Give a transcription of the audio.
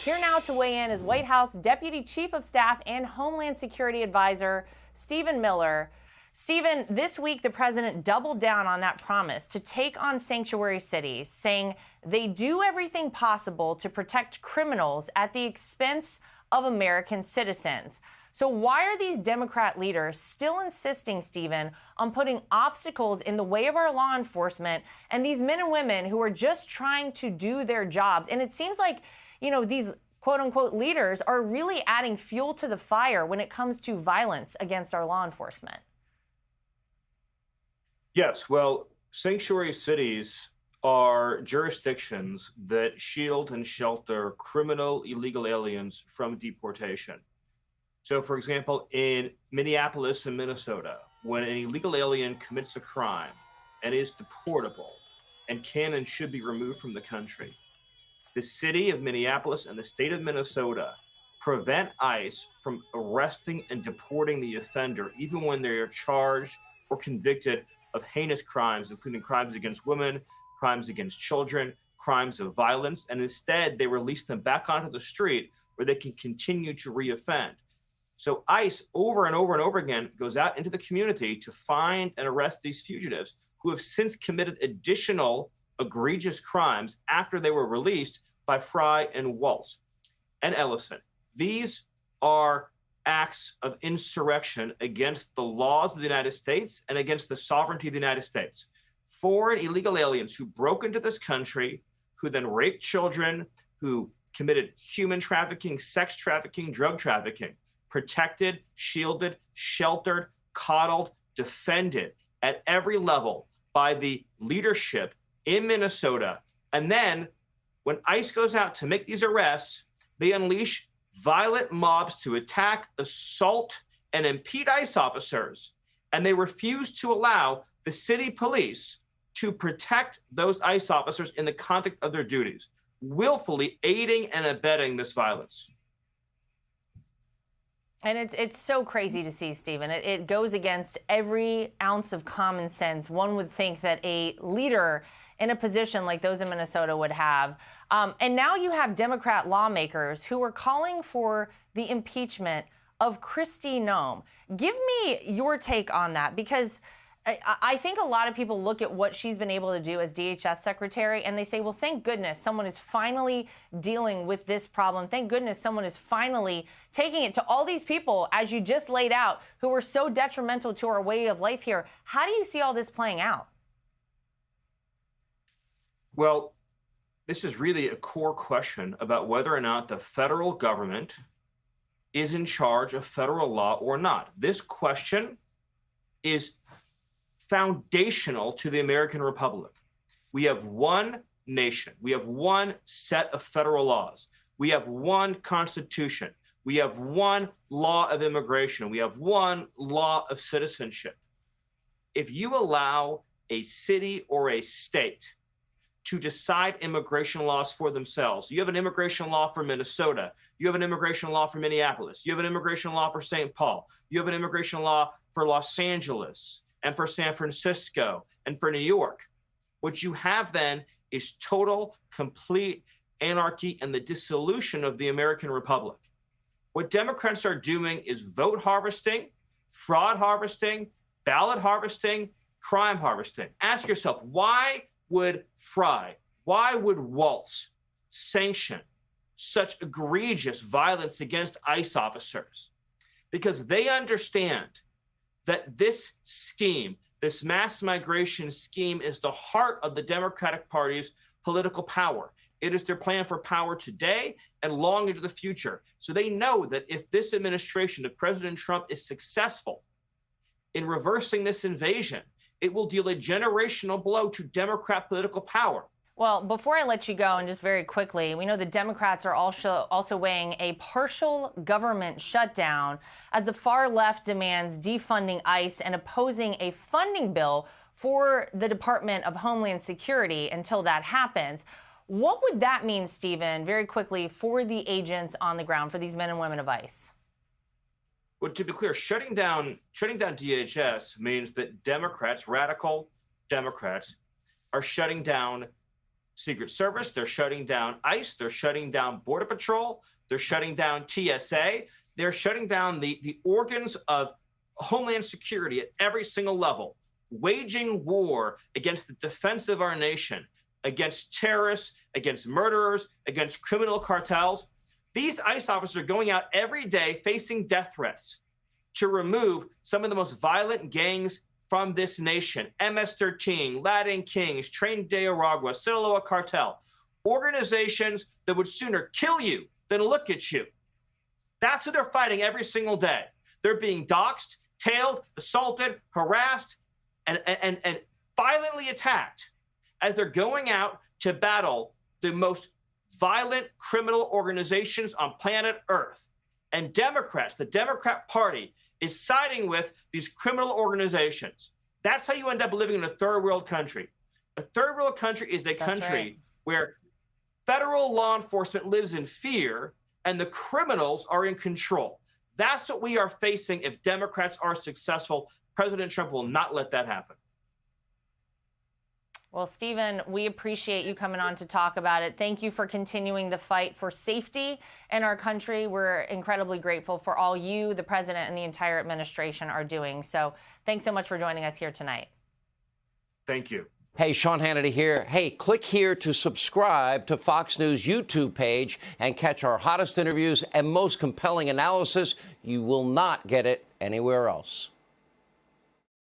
Here now to weigh in is White House Deputy Chief of Staff and Homeland Security Advisor Stephen Miller. Stephen, this week the president doubled down on that promise to take on sanctuary cities, saying they do everything possible to protect criminals at the expense of American citizens. So why are these Democrat leaders still insisting, Stephen, on putting obstacles in the way of our law enforcement and these men and women who are just trying to do their jobs? And it seems like, these quote unquote leaders are really adding fuel to the fire when it comes to violence against our law enforcement. Yes, well, sanctuary cities are jurisdictions that shield and shelter criminal illegal aliens from deportation. So, for example, in Minneapolis and Minnesota, when an illegal alien commits a crime and is deportable and can and should be removed from the country, the city of Minneapolis and the state of Minnesota prevent ICE from arresting and deporting the offender, even when they are charged or convicted of heinous crimes, including crimes against women, crimes against children, crimes of violence, and instead they release them back onto the street where they can continue to reoffend. So ICE over and over and over again goes out into the community to find and arrest these fugitives who have since committed additional egregious crimes after they were released by Fry and Waltz and Ellison. These are acts of insurrection against the laws of the United States and against the sovereignty of the United States. Foreign illegal aliens who broke into this country, who then raped children, who committed human trafficking, sex trafficking, drug trafficking, protected, shielded, sheltered, coddled, defended at every level by the leadership in Minnesota. And then when ICE goes out to make these arrests, they unleash violent mobs to attack, assault, and impede ICE officers. And they refuse to allow the city police to protect those ICE officers in the conduct of their duties, willfully aiding and abetting this violence. And it's so crazy to see, Stephen. It goes against every ounce of common sense one would think that a leader in a position like those in Minnesota would have. And now you have Democrat lawmakers who are calling for the impeachment of Kristi Noem. Give me your take on that, because I think a lot of people look at what she's been able to do as DHS secretary and they say, well, thank goodness someone is finally dealing with this problem. Thank goodness someone is finally taking it to all these people, as you just laid out, who are so detrimental to our way of life here. How do you see all this playing out? Well, this is really a core question about whether or not the federal government is in charge of federal law or not. This question is foundational to the American Republic. We have one nation. We have one set of federal laws. We have one constitution. We have one law of immigration. We have one law of citizenship. If you allow a city or a state to decide immigration laws for themselves, you have an immigration law for Minnesota, you have an immigration law for Minneapolis, you have an immigration law for St. Paul, you have an immigration law for Los Angeles, and for San Francisco, and for New York. What you have then is total, complete anarchy and the dissolution of the American Republic. What Democrats are doing is vote harvesting, fraud harvesting, ballot harvesting, crime harvesting. Ask yourself, why would Fry, why would Waltz sanction such egregious violence against ICE officers? Because they understand that this scheme, this mass migration scheme, is the heart of the Democratic Party's political power. It is their plan for power today and long into the future. So they know that if this administration of President Trump is successful in reversing this invasion, it will deal a generational blow to Democrat political power. Well, before I let you go, and just very quickly, we know the Democrats are also weighing a partial government shutdown as the far left demands defunding ICE and opposing a funding bill for the Department of Homeland Security until that happens. What would that mean, Stephen, very quickly, for the agents on the ground, for these men and women of ICE? Well, to be clear, shutting down DHS means that Democrats, radical Democrats, are shutting down Secret Service, they're shutting down ICE, they're shutting down Border Patrol, they're shutting down TSA, they're shutting down the organs of Homeland Security at every single level, waging war against the defense of our nation, against terrorists, against murderers, against criminal cartels. These ICE officers are going out every day facing death threats to remove some of the most violent gangs from this nation. MS-13, Latin Kings, Tren de Aragua, Sinaloa Cartel, organizations that would sooner kill you than look at you. That's who they're fighting every single day. They're being doxxed, tailed, assaulted, harassed, and violently attacked as they're going out to battle the most violent criminal organizations on planet Earth. And Democrats, the Democrat Party, is siding with these criminal organizations. That's how you end up living in a third world country. A third world country is a country where federal law enforcement lives in fear and the criminals are in control. That's what we are facing if Democrats are successful. President Trump will not let that happen. Well, Stephen, we appreciate you coming on to talk about it. Thank you for continuing the fight for safety in our country. We're incredibly grateful for all you, the president, and the entire administration are doing. So thanks so much for joining us here tonight. Thank you. Hey, Sean Hannity here. Hey, click here to subscribe to Fox News YouTube page and catch our hottest interviews and most compelling analysis. You will not get it anywhere else.